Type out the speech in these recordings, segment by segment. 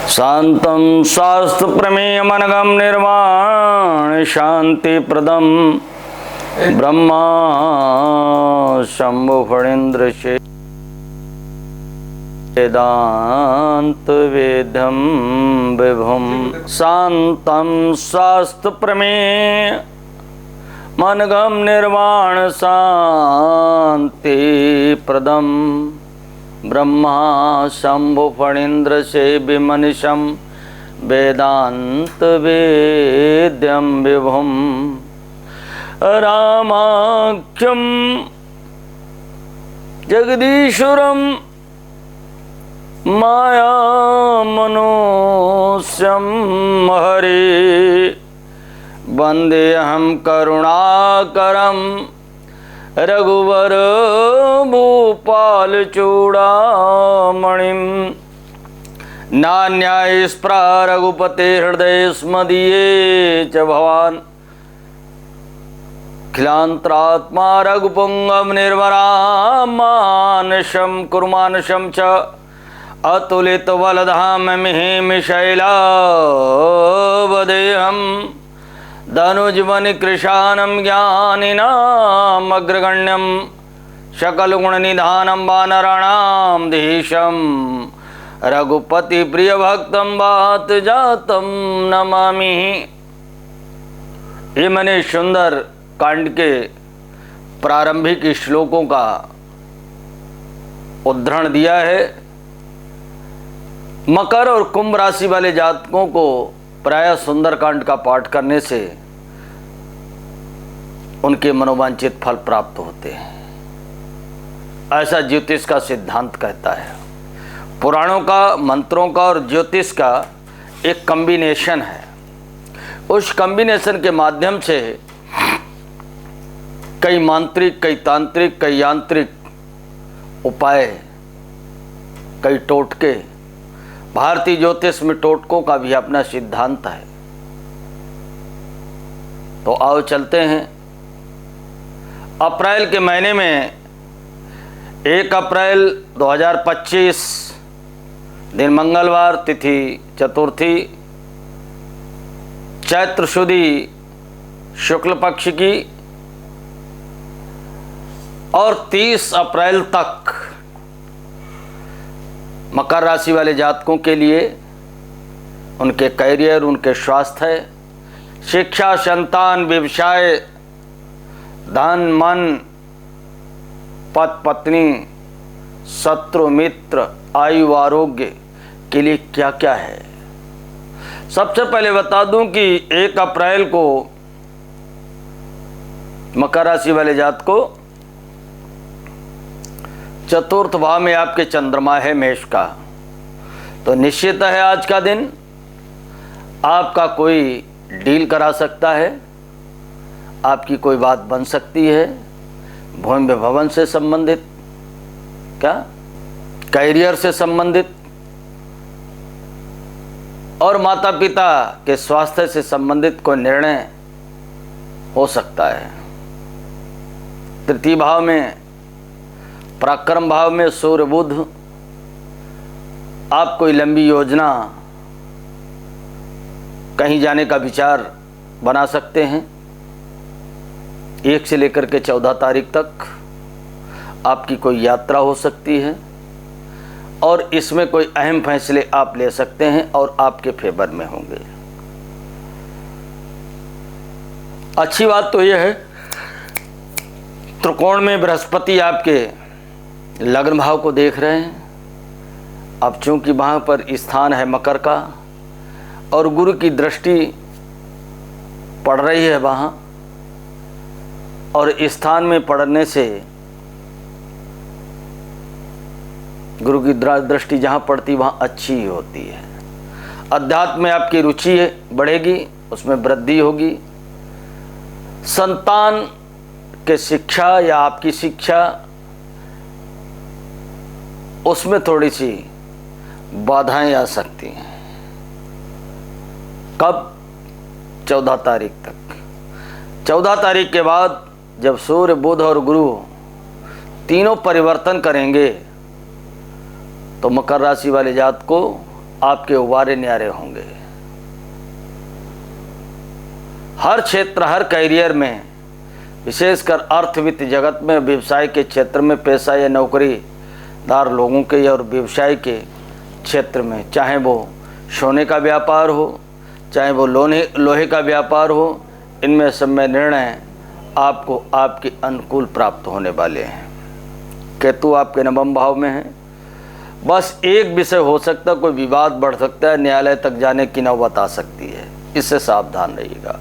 शांतं शास्त्रप्रमेयमनघं निर्वाण शांतिप्रदं ब्रह्मा शंभु फणीन्द्र वेदांत वेद्यं विभुं शांतं शास्त्रप्रमेय मनघं निर्वाण शांतिप्रदं ब्रह्मा शंभु फणीन्द्र विमनिशं वेदांत वेद्यं विभुं रामाख्यं जगदीश्वरं मायामनुष्यं हरे वन्देऽहं करुणाकरं रघुवर भूपाल चूड़ामणिं नान्यायस्पृहा रघुपते हृदय स्मदीये च भवान् खिलांतरात्मा रघुपुंगव निर्वरामानशं कुर्मानशं च अतुलित बलधाम मिहिमिशैलावदेहं धनुजवन कृशानं ज्ञानिनाम् अग्रगण्यं सकलगुणनिधानं वानराणां धीशं रघुपति प्रियभक्तं वात जातं नमामि। ये मैंने सुंदर कांड के प्रारंभिक श्लोकों का उद्धरण दिया है। मकर और कुंभ राशि वाले जातकों को प्रायः सुंदरकांड का पाठ करने से उनके मनोवांछित फल प्राप्त होते हैं, ऐसा ज्योतिष का सिद्धांत कहता है। पुराणों का, मंत्रों का और ज्योतिष का एक कॉम्बिनेशन है। उस कॉम्बिनेशन के माध्यम से कई मांत्रिक, कई तांत्रिक, कई यांत्रिक उपाय, कई टोटके, भारतीय ज्योतिष में टोटकों का भी अपना सिद्धांत है। तो आओ चलते हैं। अप्रैल के महीने में 1 अप्रैल 2025 दिन मंगलवार, तिथि चतुर्थी, चैत्र शुदी शुक्ल पक्ष की, और 30 अप्रैल तक मकर राशि वाले जातकों के लिए उनके कैरियर, उनके स्वास्थ्य, शिक्षा, संतान, व्यवसाय, धन, मन, पति पत्नी, शत्रु मित्र, आयु, आरोग्य के लिए क्या क्या है। सबसे पहले बता दूं कि 1 अप्रैल को मकर राशि वाले जातकों चतुर्थ भाव में आपके चंद्रमा है मेष का, तो निश्चित है आज का दिन आपका कोई डील करा सकता है, आपकी कोई बात बन सकती है, भूमि भवन से संबंधित, क्या कैरियर से संबंधित, और माता पिता के स्वास्थ्य से संबंधित कोई निर्णय हो सकता है। तृतीय भाव में, पराक्रम भाव में सूर्य बुध, आप कोई लंबी योजना, कहीं जाने का विचार बना सकते हैं। 1 से लेकर के 14 तारीख तक आपकी कोई यात्रा हो सकती है और इसमें कोई अहम फैसले आप ले सकते हैं और आपके फेवर में होंगे। अच्छी बात तो यह है, त्रिकोण में बृहस्पति आपके लग्न भाव को देख रहे हैं। अब चूंकि वहाँ पर स्थान है मकर का और गुरु की दृष्टि पड़ रही है वहाँ, और स्थान में पड़ने से गुरु की दृष्टि जहाँ पड़ती वहाँ अच्छी ही होती है। अध्यात्म में आपकी रुचि बढ़ेगी, उसमें वृद्धि होगी। संतान के शिक्षा या आपकी शिक्षा, उसमें थोड़ी सी बाधाएं आ सकती हैं। कब? 14 तारीख तक। 14 तारीख के बाद जब सूर्य, बुध और गुरु तीनों परिवर्तन करेंगे तो मकर राशि वाले जात को आपके उबारे न्यारे होंगे। हर क्षेत्र, हर कैरियर में, विशेषकर अर्थवित्त जगत में, व्यवसाय के क्षेत्र में, पेशा या नौकरीदार लोगों के और व्यवसाय के क्षेत्र में, चाहे वो सोने का व्यापार हो, चाहे वो लोहे का व्यापार हो, इनमें सब में निर्णय आपको आपके अनुकूल प्राप्त होने वाले हैं। केतु आपके नवम भाव में है। बस एक विषय हो सकता है, कोई विवाद बढ़ सकता है, न्यायालय तक जाने की नौबत आ सकती है, इससे सावधान रहिएगा।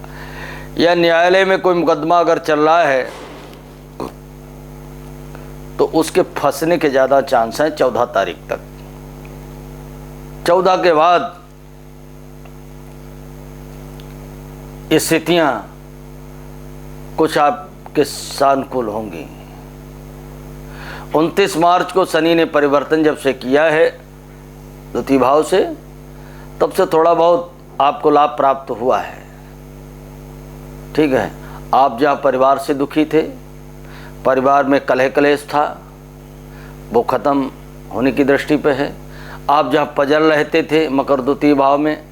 या न्यायालय में कोई मुकदमा अगर चल रहा है तो उसके फंसने के ज़्यादा चांस हैं 14 तारीख तक। 14 के बाद स्थितियां कुछ आपके सानुकूल होंगी। 29 मार्च को शनि ने परिवर्तन जब से किया है द्वितीय भाव से, तब से थोड़ा बहुत आपको लाभ प्राप्त हुआ है। ठीक है, आप जहाँ परिवार से दुखी थे, परिवार में कलह कलेश था, वो ख़त्म होने की दृष्टि पे है। आप जहाँ पजल रहते थे मकर द्वितीय भाव में,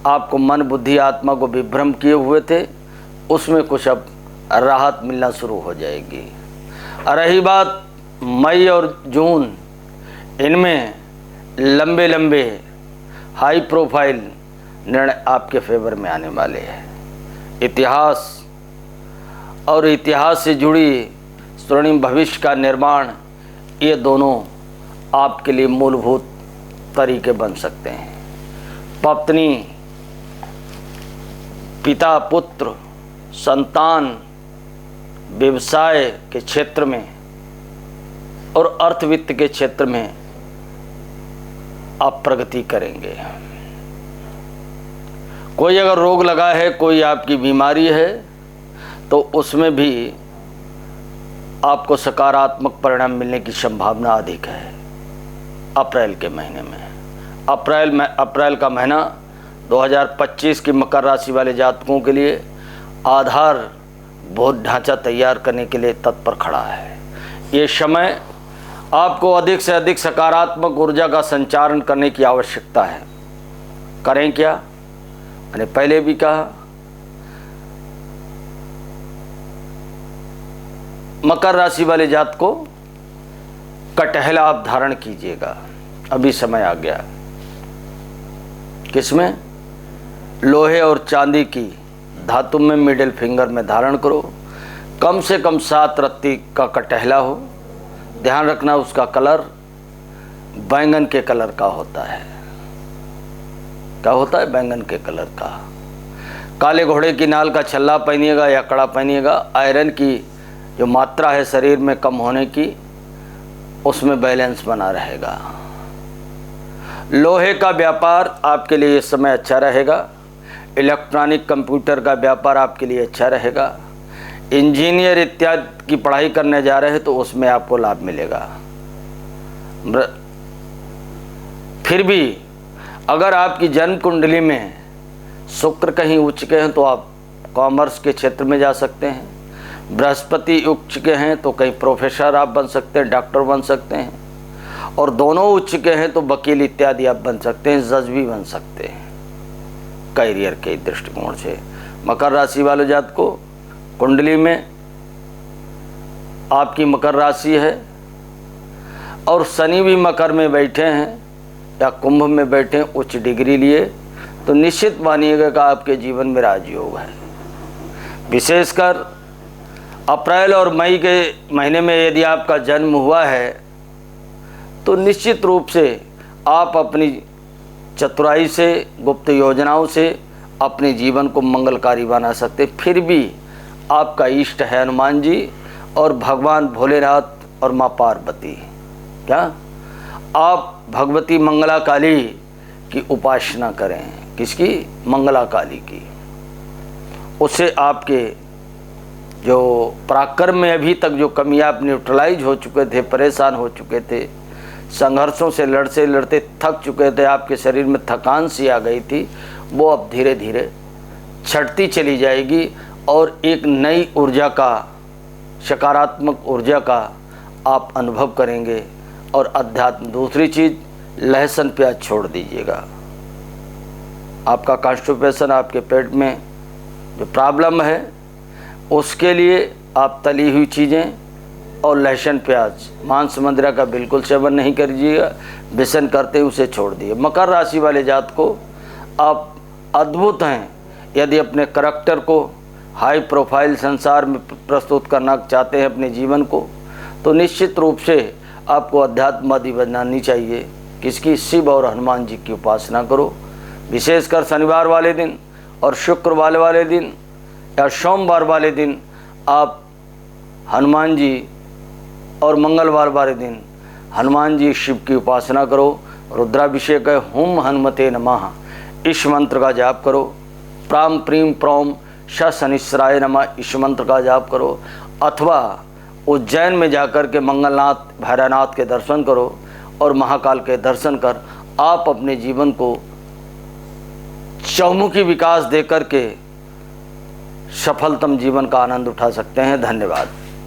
आपको मन बुद्धि आत्मा को विभ्रम किए हुए थे, उसमें कुछ अब राहत मिलना शुरू हो जाएगी। रही बात मई और जून, इनमें लंबे लंबे हाई प्रोफाइल निर्णय आपके फेवर में आने वाले हैं। इतिहास और इतिहास से जुड़ी स्वर्णिम भविष्य का निर्माण, ये दोनों आपके लिए मूलभूत तरीके बन सकते हैं। पत्नी, पिता, पुत्र, संतान, व्यवसाय के क्षेत्र में और अर्थवित्त के क्षेत्र में आप प्रगति करेंगे। कोई अगर रोग लगा है, कोई आपकी बीमारी है, तो उसमें भी आपको सकारात्मक परिणाम मिलने की संभावना अधिक है अप्रैल के महीने में। अप्रैल का महीना 2025 की मकर राशि वाले जातकों के लिए आधारभूत ढांचा तैयार करने के लिए तत्पर खड़ा है। ये समय आपको अधिक से अधिक सकारात्मक ऊर्जा का संचारण करने की आवश्यकता है। करें क्या? मैंने पहले भी कहा, मकर राशि वाले जातकों कटहला आप धारण कीजिएगा। अभी समय आ गया। किसमें? लोहे और चांदी की धातु में मिडिल फिंगर में धारण करो। कम से कम 7 रत्ती का कटहला हो। ध्यान रखना उसका कलर बैंगन के कलर का होता है। क्या होता है? बैंगन के कलर का। काले घोड़े की नाल का छल्ला पहनिएगा या कड़ा पहनिएगा। आयरन की जो मात्रा है शरीर में कम होने की, उसमें बैलेंस बना रहेगा। लोहे का व्यापार आपके लिए इस समय अच्छा रहेगा। इलेक्ट्रॉनिक कंप्यूटर का व्यापार आपके लिए अच्छा रहेगा। इंजीनियर इत्यादि की पढ़ाई करने जा रहे हैं तो उसमें आपको लाभ मिलेगा। फिर भी अगर आपकी जन्म कुंडली में शुक्र कहीं उच्च के हैं तो आप कॉमर्स के क्षेत्र में जा सकते हैं। बृहस्पति उच्च के हैं तो कहीं प्रोफेसर आप बन सकते हैं, डॉक्टर बन सकते हैं। और दोनों उच्च के हैं तो वकील इत्यादि आप बन सकते हैं, जज भी बन सकते हैं। कैरियर के दृष्टिकोण से मकर राशि वाले जात को कुंडली में आपकी मकर राशि है और शनि भी मकर में बैठे हैं या कुंभ में बैठे हैं, उच्च डिग्री लिए, तो निश्चित मानिएगा कि आपके जीवन में राजयोग है। विशेषकर अप्रैल और मई के महीने में यदि आपका जन्म हुआ है तो निश्चित रूप से आप अपनी चतुराई से, गुप्त योजनाओं से अपने जीवन को मंगलकारी बना सकते। फिर भी आपका इष्ट है हनुमान जी और भगवान भोलेनाथ और माँ पार्वती। क्या आप भगवती मंगला काली की उपासना करें? किसकी? मंगला काली की। उससे आपके जो पराक्रम में अभी तक जो कमियां आप न्यूट्रलाइज हो चुके थे, परेशान हो चुके थे, संघर्षों से लड़ते लड़ते थक चुके थे, आपके शरीर में थकान सी आ गई थी, वो अब धीरे धीरे छटती चली जाएगी और एक नई ऊर्जा का, सकारात्मक ऊर्जा का आप अनुभव करेंगे। और अध्यात्म, दूसरी चीज़, लहसुन प्याज छोड़ दीजिएगा। आपका कॉन्स्टिपेशन, आपके पेट में जो प्रॉब्लम है उसके लिए आप तली हुई चीज़ें और लहसुन प्याज, मांस मदिरा का बिल्कुल सेवन नहीं करिएगा। व्यसन करते उसे छोड़ दिए। मकर राशि वाले जात को आप अद्भुत हैं। यदि अपने करैक्टर को हाई प्रोफाइल संसार में प्रस्तुत करना चाहते हैं अपने जीवन को, तो निश्चित रूप से आपको अध्यात्मवादी बनानी चाहिए। किसकी? शिव और हनुमान जी की उपासना करो। विशेषकर शनिवार वाले दिन और शुक्रवार वाले दिन या सोमवार वाले दिन आप हनुमान जी और मंगलवार वाले दिन हनुमान जी शिव की उपासना करो। रुद्राभिषेक है, हुम हनुमते नमः इस मंत्र का जाप करो। प्राम प्रीम प्रौम श शनिश्चराय नमः इस मंत्र का जाप करो। अथवा उज्जैन में जाकर के मंगलनाथ भैरवनाथ के दर्शन करो और महाकाल के दर्शन कर आप अपने जीवन को चौमुखी विकास देकर के सफलतम जीवन का आनंद उठा सकते हैं। धन्यवाद।